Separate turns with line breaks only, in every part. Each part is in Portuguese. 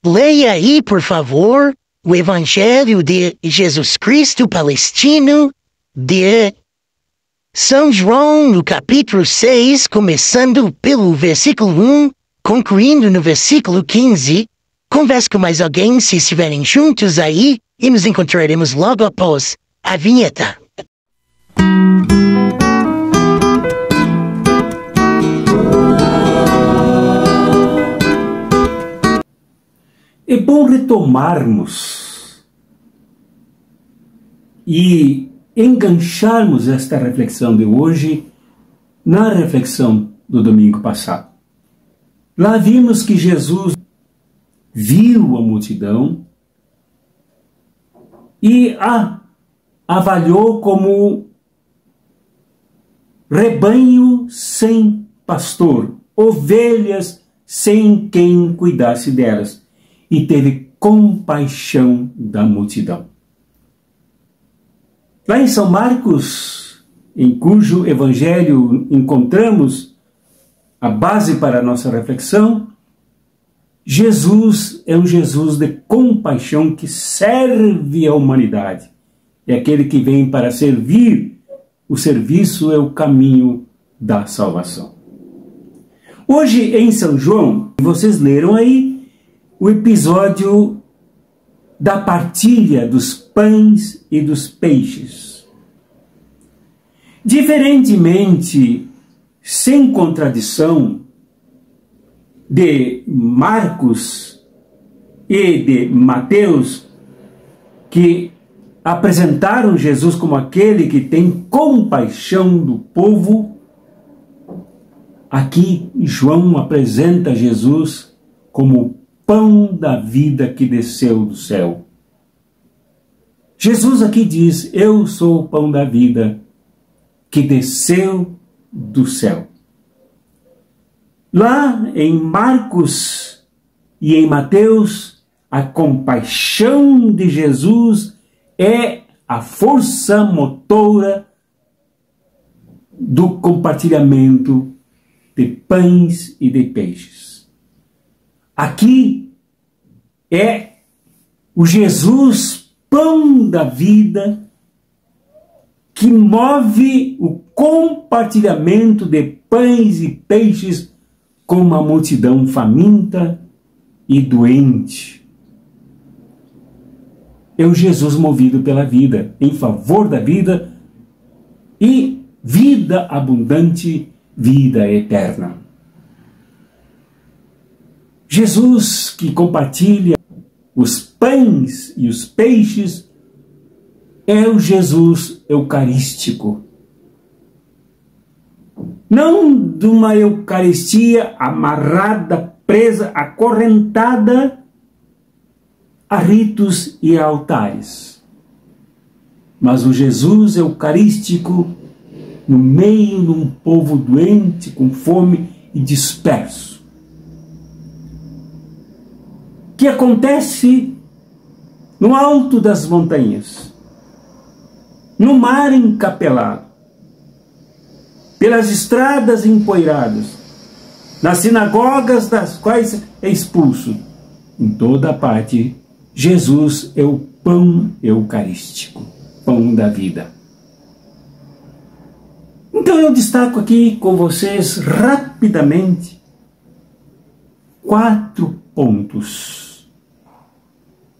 Leia aí, por favor, o Evangelho de Jesus Cristo Palestino de São João, no capítulo 6, começando pelo versículo 1, concluindo no versículo 15. Converse com mais alguém se estiverem juntos aí, e nos encontraremos logo após a vinheta.
É bom retomarmos e engancharmos esta reflexão de hoje na reflexão do domingo passado. Lá vimos que Jesus viu a multidão e a avaliou como rebanho sem pastor, ovelhas sem quem cuidasse delas. E teve compaixão da multidão. Lá em São Marcos, em cujo evangelho encontramos a base para a nossa reflexão, Jesus é um Jesus de compaixão que serve a humanidade. É aquele que vem para servir. O serviço é o caminho da salvação. Hoje, em São João, vocês leram aí o episódio da partilha dos pães e dos peixes. Diferentemente, sem contradição, de Marcos e de Mateus, que apresentaram Jesus como aquele que tem compaixão do povo, aqui João apresenta Jesus como pão da vida que desceu do céu. Jesus aqui diz: eu sou o pão da vida que desceu do céu. Lá em Marcos e em Mateus, a compaixão de Jesus é a força motora do compartilhamento de pães e de peixes. Aqui é o Jesus, pão da vida, que move o compartilhamento de pães e peixes com uma multidão faminta e doente. É o Jesus movido pela vida, em favor da vida e vida abundante, vida eterna. Jesus que compartilha os pães e os peixes é o Jesus eucarístico. Não de uma Eucaristia amarrada, presa, acorrentada a ritos e a altares, mas o Jesus eucarístico no meio de um povo doente, com fome e disperso, que acontece no alto das montanhas, no mar encapelado, pelas estradas empoeiradas, nas sinagogas das quais é expulso. Em toda parte, Jesus é o pão eucarístico, pão da vida. Então eu destaco aqui com vocês rapidamente 4 pontos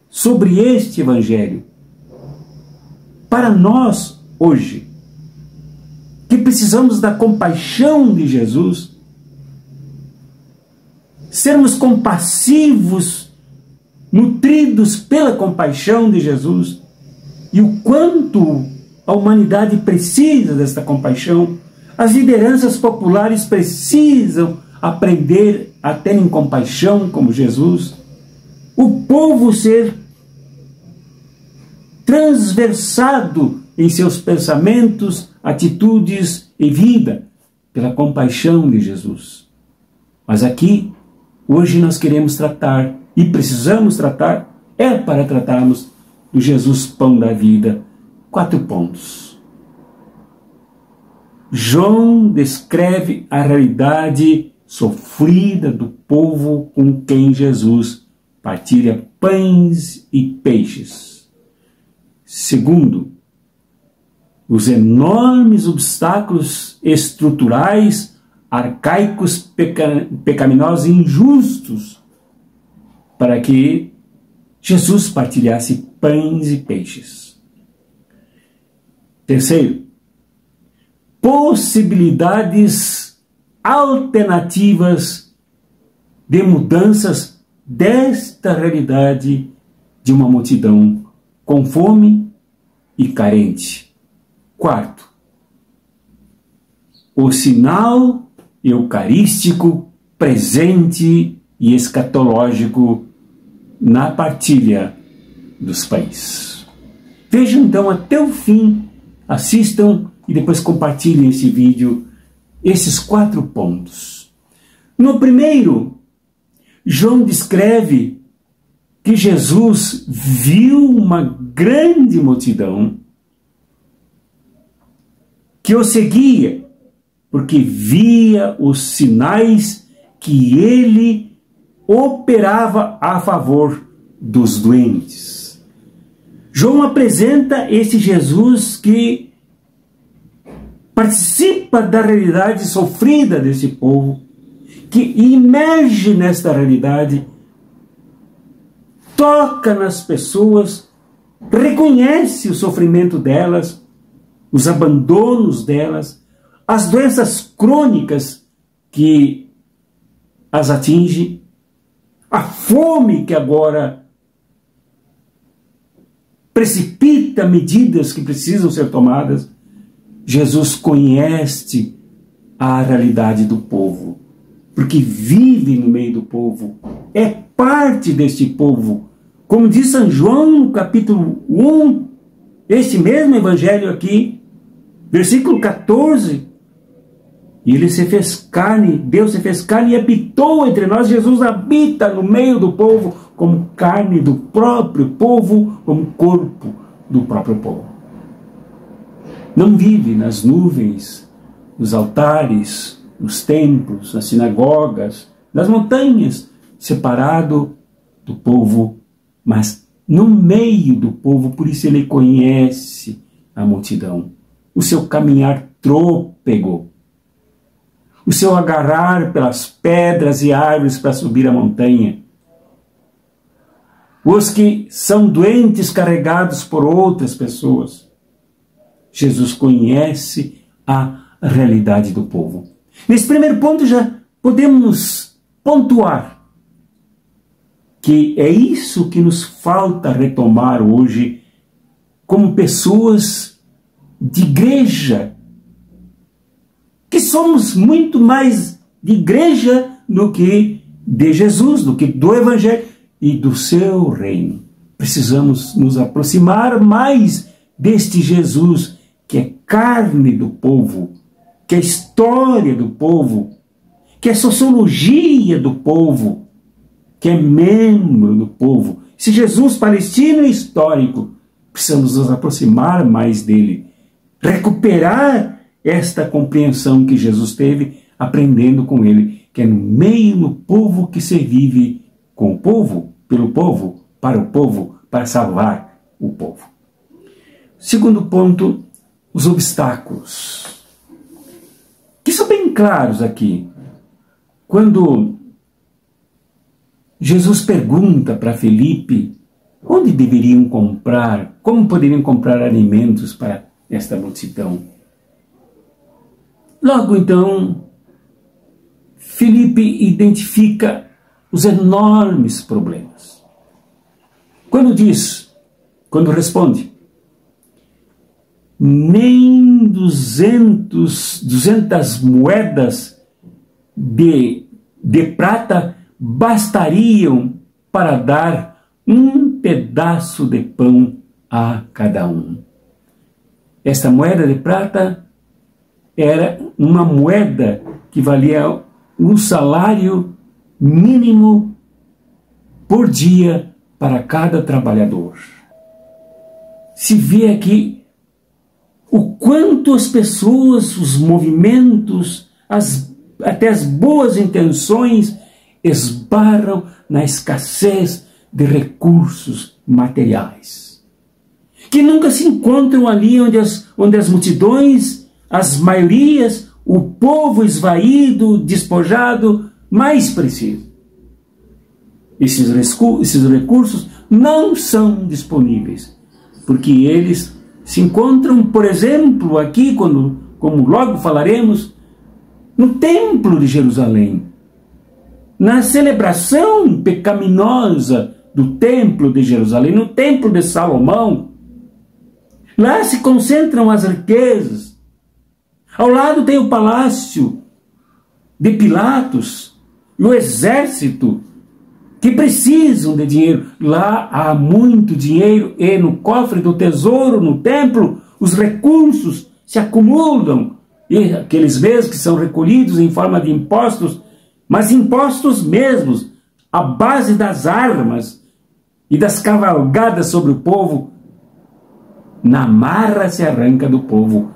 sobre este evangelho para nós hoje, que precisamos da compaixão de Jesus, sermos compassivos, nutridos pela compaixão de Jesus, e o quanto a humanidade precisa desta compaixão. As lideranças populares precisam aprender a terem compaixão como Jesus. O povo ser transversado em seus pensamentos, atitudes e vida pela compaixão de Jesus. Mas aqui, hoje nós queremos tratar e precisamos tratar, para tratarmos do Jesus pão da vida. 4 pontos. João descreve a realidade sofrida do povo com quem Jesus partilha pães e peixes. Segundo, os enormes obstáculos estruturais, arcaicos, pecaminosos e injustos para que Jesus partilhasse pães e peixes. Terceiro, possibilidades alternativas de mudanças desta realidade de uma multidão com fome e carente. Quarto, o sinal eucarístico presente e escatológico na partilha dos pães. Vejam então até o fim, assistam e depois compartilhem esse vídeo, esses 4 pontos. No primeiro, João descreve que Jesus viu uma grande multidão que o seguia, porque via os sinais que ele operava a favor dos doentes. João apresenta esse Jesus que participa da realidade sofrida desse povo, que imerge nesta realidade, toca nas pessoas, reconhece o sofrimento delas, os abandonos delas, as doenças crônicas que as atinge, a fome que agora precipita medidas que precisam ser tomadas. Jesus conhece a realidade do povo, porque vive no meio do povo, é parte deste povo. Como diz São João no capítulo 1, este mesmo evangelho aqui, versículo 14, e ele se fez carne, Deus se fez carne e habitou entre nós. Jesus habita no meio do povo como carne do próprio povo, como corpo do próprio povo. Não vive nas nuvens, nos altares, nos templos, nas sinagogas, nas montanhas, separado do povo, mas no meio do povo. Por isso ele conhece a multidão, o seu caminhar trôpego, o seu agarrar pelas pedras e árvores para subir a montanha, os que são doentes carregados por outras pessoas. Jesus conhece a realidade do povo. Nesse primeiro ponto já podemos pontuar que é isso que nos falta retomar hoje como pessoas de igreja, que somos muito mais de igreja do que de Jesus, do que do Evangelho e do seu reino. Precisamos nos aproximar mais deste Jesus que é carne do povo, que é história do povo, que é sociologia do povo, que é membro do povo. Esse Jesus palestino e histórico, precisamos nos aproximar mais dele, recuperar esta compreensão que Jesus teve aprendendo com ele, que é no meio do povo que se vive com o povo, pelo povo, para salvar o povo. Segundo ponto, os obstáculos, que são bem claros aqui. Quando Jesus pergunta para Felipe onde deveriam comprar, como poderiam comprar alimentos para esta multidão. Logo então, Felipe identifica os enormes problemas. Quando responde, nem 200 moedas de prata bastariam para dar um pedaço de pão a cada um. Esta moeda de prata era uma moeda que valia um salário mínimo por dia para cada trabalhador. Se vê aqui o quanto as pessoas, os movimentos, até as boas intenções esbarram na escassez de recursos materiais, que nunca se encontram ali onde as multidões, as maiorias, o povo esvaído, despojado, mais precisa. Esses recursos não são disponíveis, porque eles se encontram, por exemplo, aqui, como logo falaremos, no Templo de Jerusalém, na celebração pecaminosa do Templo de Jerusalém, no Templo de Salomão. Lá se concentram as riquezas. Ao lado tem o palácio de Pilatos e o exército que precisam de dinheiro. Lá há muito dinheiro e no cofre do tesouro, no templo, os recursos se acumulam. E aqueles mesmos que são recolhidos em forma de impostos, mas impostos mesmos, à base das armas e das cavalgadas sobre o povo, na marra se arranca do povo,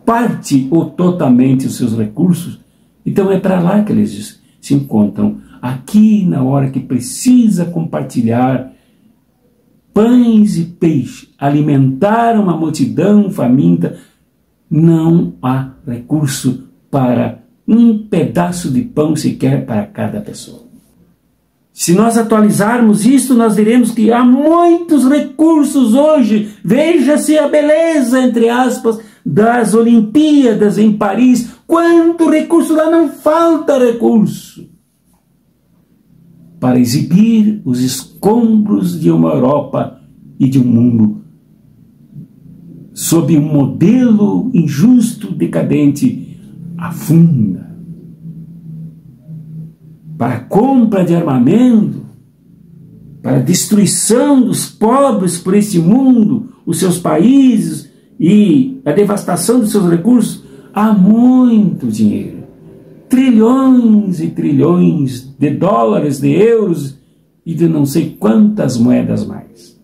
parte ou totalmente os seus recursos. Então é para lá que eles se encontram. Aqui, na hora que precisa compartilhar pães e peixe, alimentar uma multidão faminta, não há recurso para um pedaço de pão sequer para cada pessoa. Se nós atualizarmos isto, nós veremos que há muitos recursos hoje. Veja-se a beleza, entre aspas, das Olimpíadas em Paris. Quanto recurso lá, não falta recurso para exibir os escombros de uma Europa e de um mundo sob um modelo injusto, decadente, afunda. Para a compra de armamento, para a destruição dos pobres por este mundo, os seus países e a devastação dos seus recursos, há muito dinheiro. Trilhões e trilhões de dólares, de euros e de não sei quantas moedas mais.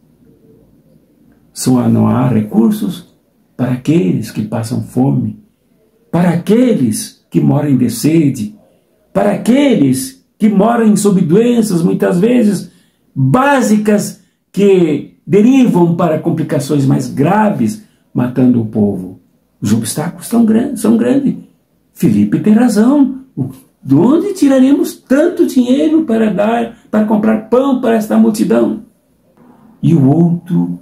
Só não há recursos para aqueles que passam fome, para aqueles que morrem de sede, para aqueles que morrem sob doenças, muitas vezes básicas, que derivam para complicações mais graves, matando o povo. Os obstáculos são grandes. Felipe tem razão. De onde tiraremos tanto dinheiro para comprar pão para esta multidão? E o outro,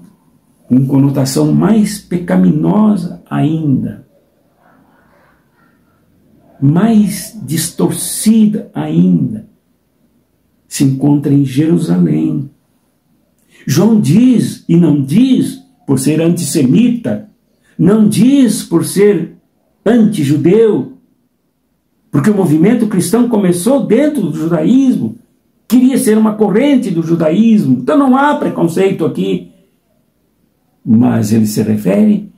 com conotação mais pecaminosa ainda, mais distorcida ainda, se encontra em Jerusalém. João diz, e não diz por ser antissemita, não diz por ser anti-judeu, porque o movimento cristão começou dentro do judaísmo, queria ser uma corrente do judaísmo, então não há preconceito aqui. Mas ele se refere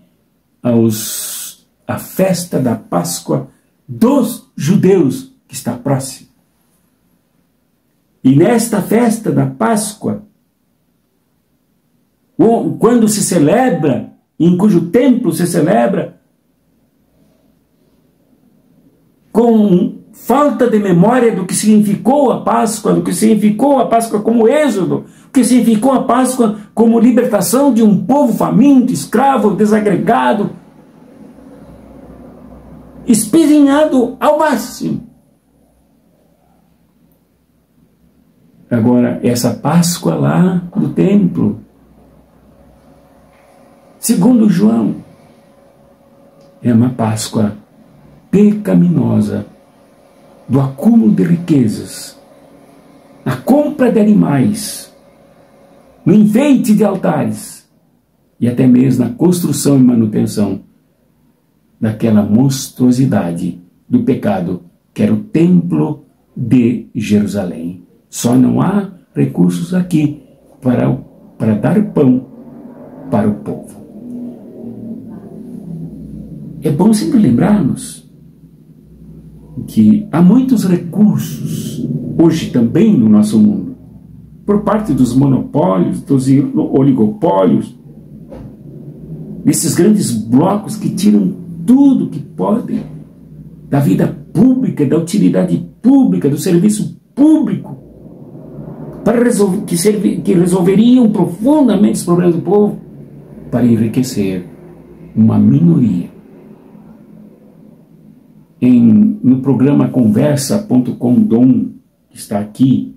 à festa da Páscoa dos judeus, que está próxima. E nesta festa da Páscoa, quando se celebra, em cujo templo se celebra, com falta de memória do que significou a Páscoa, do que significou a Páscoa como êxodo, o que significou a Páscoa como libertação de um povo faminto, escravo, desagregado, espezinhado ao máximo. Agora, essa Páscoa lá no templo, segundo João, é uma Páscoa pecaminosa, do acúmulo de riquezas, na compra de animais, no enfeite de altares e até mesmo na construção e manutenção daquela monstruosidade do pecado que era o Templo de Jerusalém. Só não há recursos aqui para dar pão para o povo. É bom sempre lembrarmos que há muitos recursos hoje também no nosso mundo, por parte dos monopólios, dos oligopólios, desses grandes blocos que tiram tudo que podem da vida pública, da utilidade pública, do serviço público, que resolveriam profundamente os problemas do povo, para enriquecer uma minoria. No programa Conversa.com Dom, que está aqui,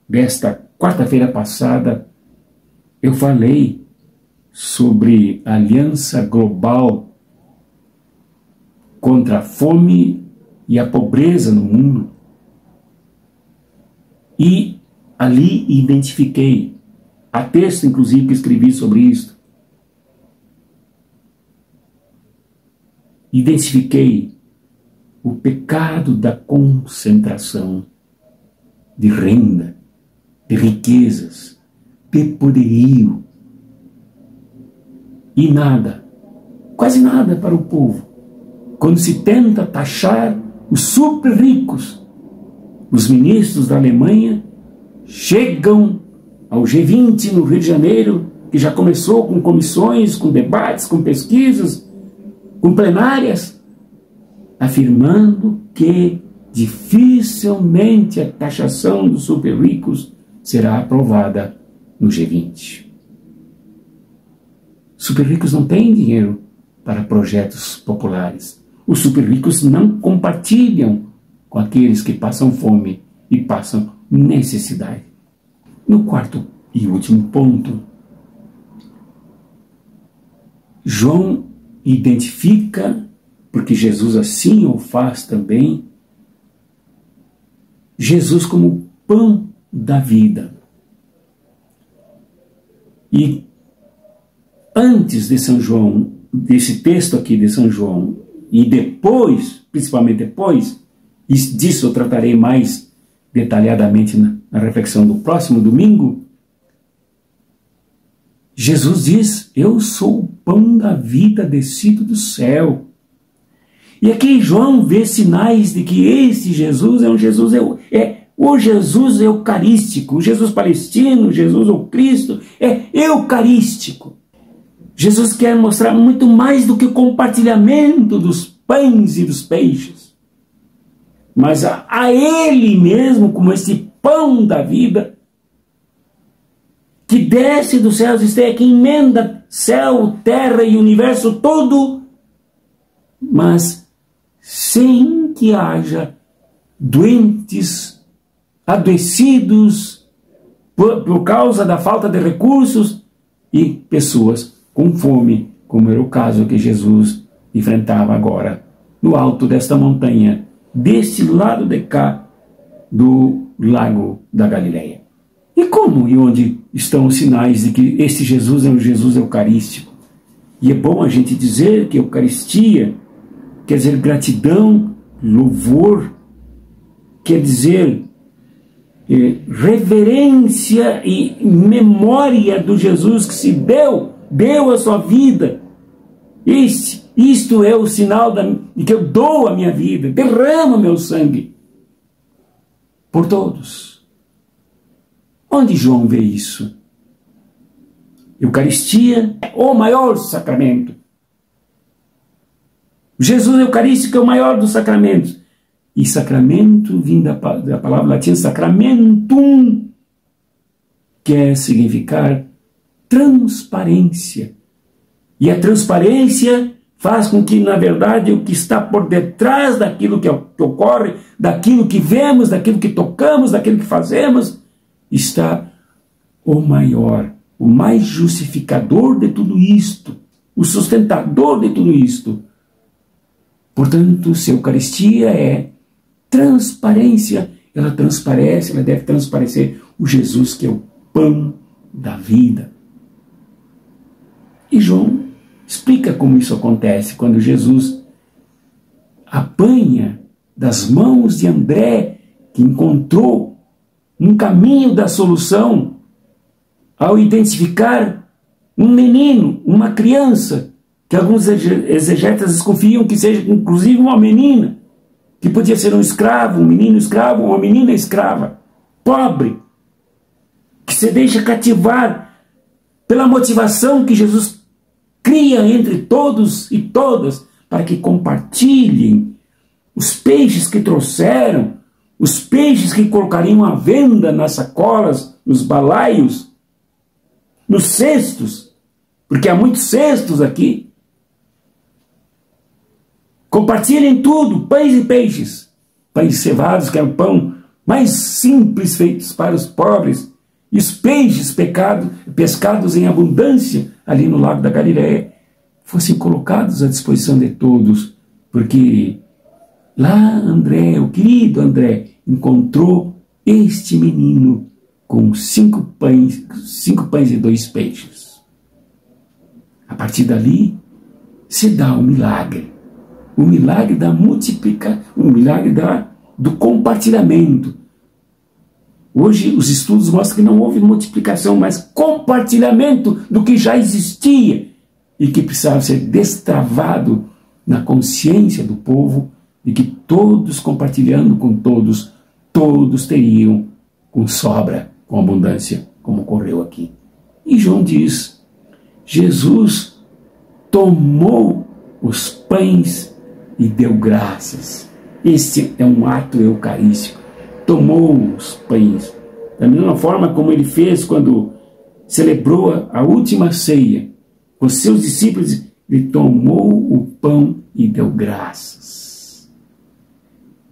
desta quarta-feira passada, eu falei sobre a aliança global contra a fome e a pobreza no mundo. E ali identifiquei, há texto inclusive que escrevi sobre isso, identifiquei o pecado da concentração de renda, de riquezas, de poderio, e nada, quase nada para o povo. Quando se tenta taxar os super ricos, os ministros da Alemanha chegam ao G20 no Rio de Janeiro, que já começou com comissões, com debates, com pesquisas, com plenárias, afirmando que dificilmente a taxação dos super ricos será aprovada no G20. Super ricos não têm dinheiro para projetos populares. Os super ricos não compartilham com aqueles que passam fome e passam necessidade. No quarto e último ponto, João identifica, porque Jesus assim o faz também, Jesus como pão da vida. E antes de São João, desse texto aqui de São João, e depois, principalmente depois, e disso eu tratarei mais detalhadamente na reflexão do próximo domingo, Jesus diz: eu sou o pão da vida descido do céu. E aqui João vê sinais de que esse Jesus é um Jesus, o Jesus eucarístico, o Jesus palestino, o Jesus o Cristo, é eucarístico. Jesus quer mostrar muito mais do que o compartilhamento dos pães e dos peixes, mas a Ele mesmo como esse pão da vida, que desce dos céus, isto é, que emenda céu, terra e universo todo, mas sem que haja doentes, adoecidos por causa da falta de recursos e pessoas com fome, como era o caso que Jesus enfrentava agora no alto desta montanha, deste lado de cá do lago da Galileia. E como e onde estão os sinais de que este Jesus é um Jesus eucarístico? E é bom a gente dizer que Eucaristia quer dizer gratidão, louvor, quer dizer reverência e memória do Jesus que se deu a sua vida. Isto é o sinal de que eu dou a minha vida, derramo meu sangue por todos. Onde João vê isso? Eucaristia é o maior sacramento. Jesus eucarístico é o maior dos sacramentos. E sacramento vem da palavra latina sacramentum, quer significar transparência. E a transparência faz com que, na verdade, o que está por detrás daquilo que ocorre, daquilo que vemos, daquilo que tocamos, daquilo que fazemos, está o maior, o mais justificador de tudo isto, o sustentador de tudo isto. Portanto, se a Eucaristia é transparência, ela transparece, ela deve transparecer o Jesus que é o pão da vida. E João explica como isso acontece, quando Jesus apanha das mãos de André, que encontrou um caminho da solução, ao identificar um menino, uma criança, que alguns exegetas desconfiam que seja inclusive uma menina, que podia ser um escravo, um menino escravo, uma menina escrava, pobre, que se deixa cativar pela motivação que Jesus cria entre todos e todas, para que compartilhem os peixes que trouxeram, os peixes que colocariam à venda nas sacolas, nos balaios, nos cestos, porque há muitos cestos aqui. Compartilhem tudo, pães e peixes. Pães cevados, que é o pão mais simples feitos para os pobres, e os peixes pescados em abundância ali no lago da Galileia fossem colocados à disposição de todos, porque lá André, o querido André, encontrou este menino com 5 pães e 2 peixes. A partir dali se dá o milagre da multiplicação, o milagre do compartilhamento. Hoje os estudos mostram que não houve multiplicação, mas compartilhamento do que já existia e que precisava ser destravado na consciência do povo, de que todos compartilhando com todos, todos teriam com sobra, com abundância, como ocorreu aqui. E João diz, Jesus tomou os pães e deu graças. Este é um ato eucarístico. Tomou os pães, da mesma forma como ele fez quando celebrou a última ceia. Com seus discípulos, ele tomou o pão e deu graças.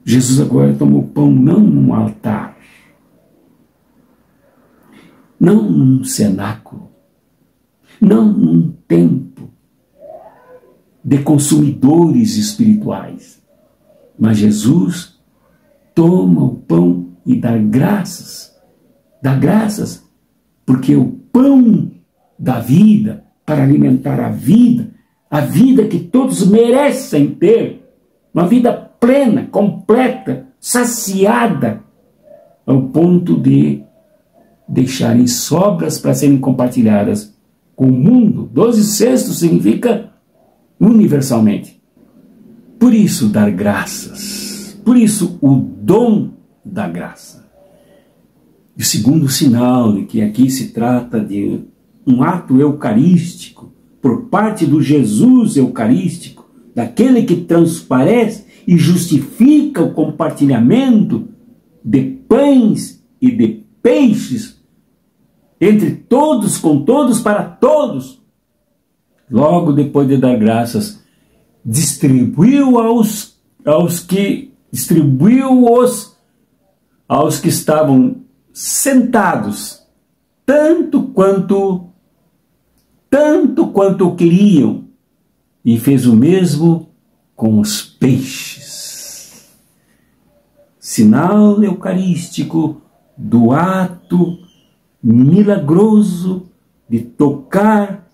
Jesus agora tomou o pão não num altar, não num cenáculo, não num templo de consumidores espirituais, mas Jesus toma o pão e dá graças, porque o pão da vida, para alimentar a vida que todos merecem ter, uma vida plena, completa, saciada, ao ponto de deixarem sobras para serem compartilhadas com o mundo. 12 cestos significa universalmente. Por isso, dar graças. Por isso, o dom da graça. E o segundo sinal de que aqui se trata de um ato eucarístico, por parte do Jesus eucarístico, daquele que transparece e justifica o compartilhamento de pães e de peixes, entre todos, com todos, para todos. Logo depois de dar graças, distribuiu-os aos que estavam sentados, tanto quanto queriam, e fez o mesmo com os peixes. Sinal eucarístico do ato milagroso de tocar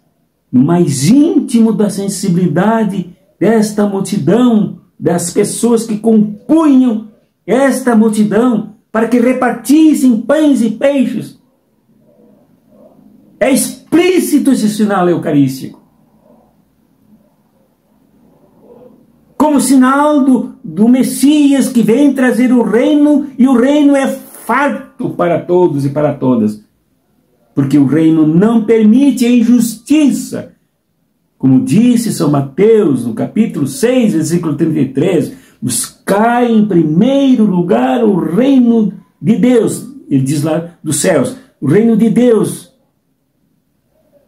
no mais íntimo da sensibilidade desta multidão, das pessoas que compunham esta multidão, para que repartissem pães e peixes. É explícito esse sinal eucarístico. Como sinal do Messias que vem trazer o reino, e o reino é farto para todos e para todas. Porque o reino não permite a injustiça. Como disse São Mateus, no capítulo 6, versículo 33, buscai em primeiro lugar o reino de Deus. Ele diz lá dos céus, o reino de Deus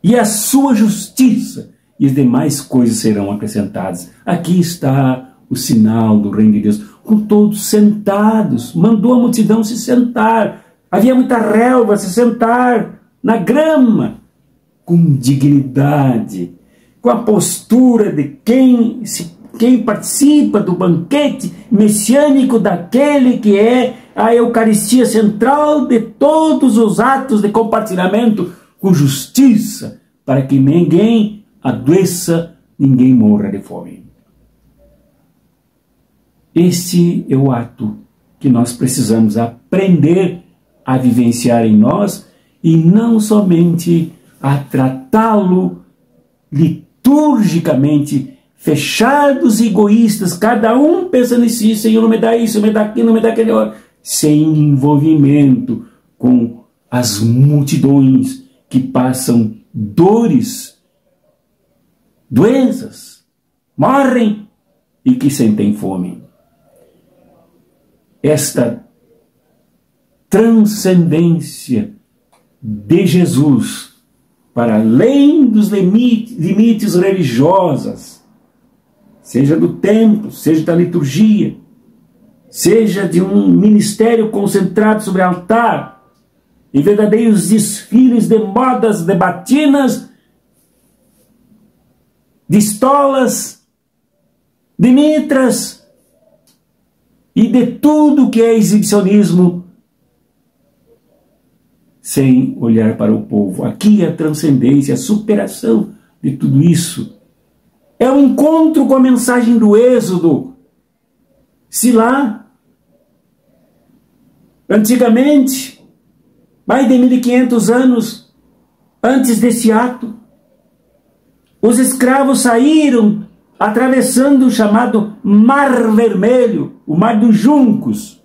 e a sua justiça, e as demais coisas serão acrescentadas. Aqui está o sinal do reino de Deus, com todos sentados. Mandou a multidão se sentar. Havia muita relva, se sentar na grama, com dignidade, com a postura de quem participa do banquete messiânico daquele que é a Eucaristia central de todos os atos de compartilhamento, com justiça, para que ninguém adoeça, ninguém morra de fome. Este é o ato que nós precisamos aprender a vivenciar em nós, e não somente a tratá-lo liturgicamente, fechados e egoístas, cada um pensando em si, Senhor, não me dá isso, não me dá aquilo, não me dá aquele outro, sem envolvimento com as multidões que passam dores, doenças, morrem e que sentem fome. Esta transcendência de Jesus para além dos limites religiosos, seja do templo, seja da liturgia, seja de um ministério concentrado sobre altar, em verdadeiros desfiles de modas, de batinas, de estolas, de mitras e de tudo que é exibicionismo, sem olhar para o povo. Aqui a transcendência, a superação de tudo isso é o encontro com a mensagem do Êxodo. Se lá, antigamente, mais de 1500 anos antes desse ato, os escravos saíram atravessando o chamado Mar Vermelho, o Mar dos Juncos,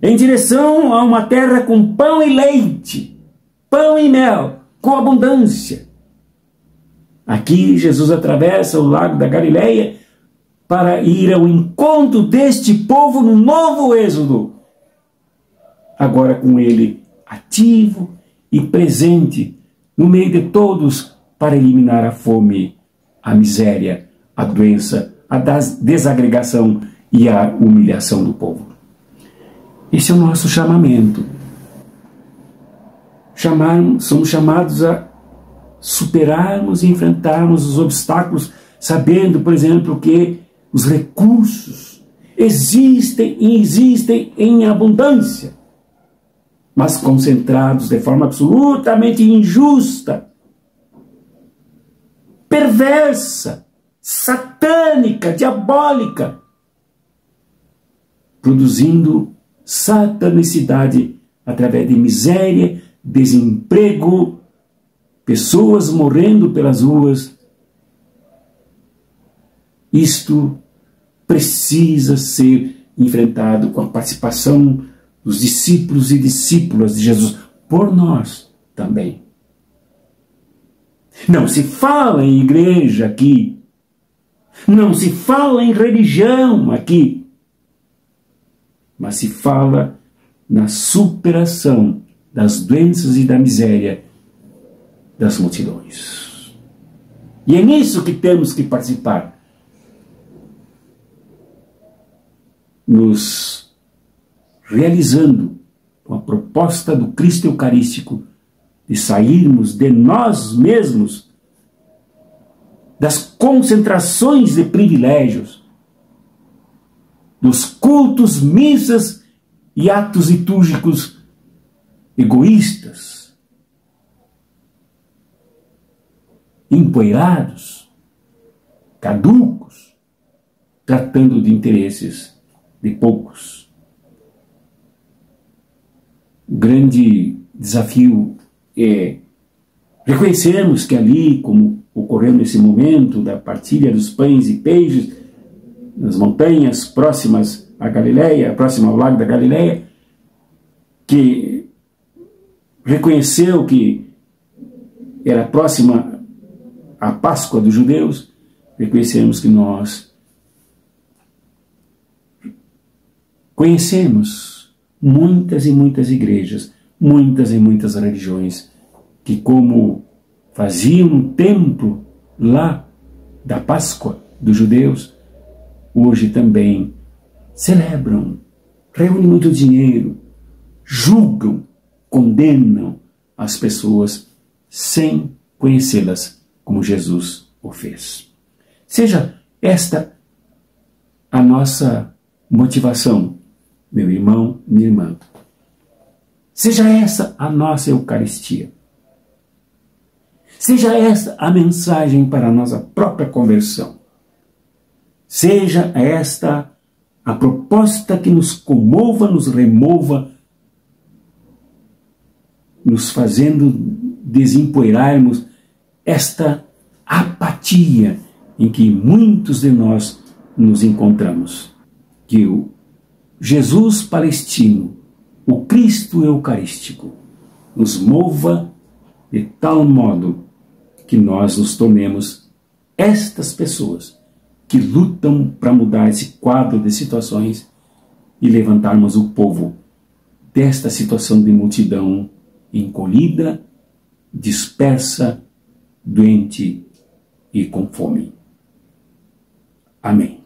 em direção a uma terra com pão e leite, pão e mel, com abundância. Aqui Jesus atravessa o lago da Galileia para ir ao encontro deste povo no novo êxodo, agora com ele ativo e presente no meio de todos para eliminar a fome, a miséria, a doença, a desagregação e a humilhação do povo. Esse é o nosso chamamento. Somos chamados a superarmos e enfrentarmos os obstáculos, sabendo, por exemplo, que os recursos existem em abundância, mas concentrados de forma absolutamente injusta, perversa, satânica, diabólica, produzindo satanicidade através de miséria, desemprego, pessoas morrendo pelas ruas. Isto precisa ser enfrentado com a participação dos discípulos e discípulas de Jesus, por nós também. Não se fala em igreja aqui, não se fala em religião aqui, mas se fala na superação das doenças e da miséria das multidões. E é nisso que temos que participar. Nos realizando com a proposta do Cristo Eucarístico de sairmos de nós mesmos, das concentrações de privilégios, dos cultos, missas e atos litúrgicos egoístas, empoeirados, caducos, tratando de interesses de poucos. O grande desafio é reconhecermos que ali, como ocorreu nesse momento da partilha dos pães e peixes, nas montanhas próximas à Galileia, próxima ao lago da Galileia, que reconheceu que era próxima à Páscoa dos judeus, reconhecemos que nós conhecemos muitas e muitas igrejas, muitas e muitas religiões, que como faziam no templo lá da Páscoa dos judeus, hoje também celebram, reúnem muito dinheiro, julgam, condenam as pessoas sem conhecê-las como Jesus o fez. Seja esta a nossa motivação, meu irmão, minha irmã. Seja essa a nossa Eucaristia. Seja esta a mensagem para a nossa própria conversão. Seja esta a proposta que nos comova, nos remova, nos fazendo desempoeirarmos esta apatia em que muitos de nós nos encontramos. Que o Jesus palestino, o Cristo Eucarístico, nos mova de tal modo que nós nos tornemos estas pessoas que lutam para mudar esse quadro de situações e levantarmos o povo desta situação de multidão encolhida, dispersa, doente e com fome. Amém.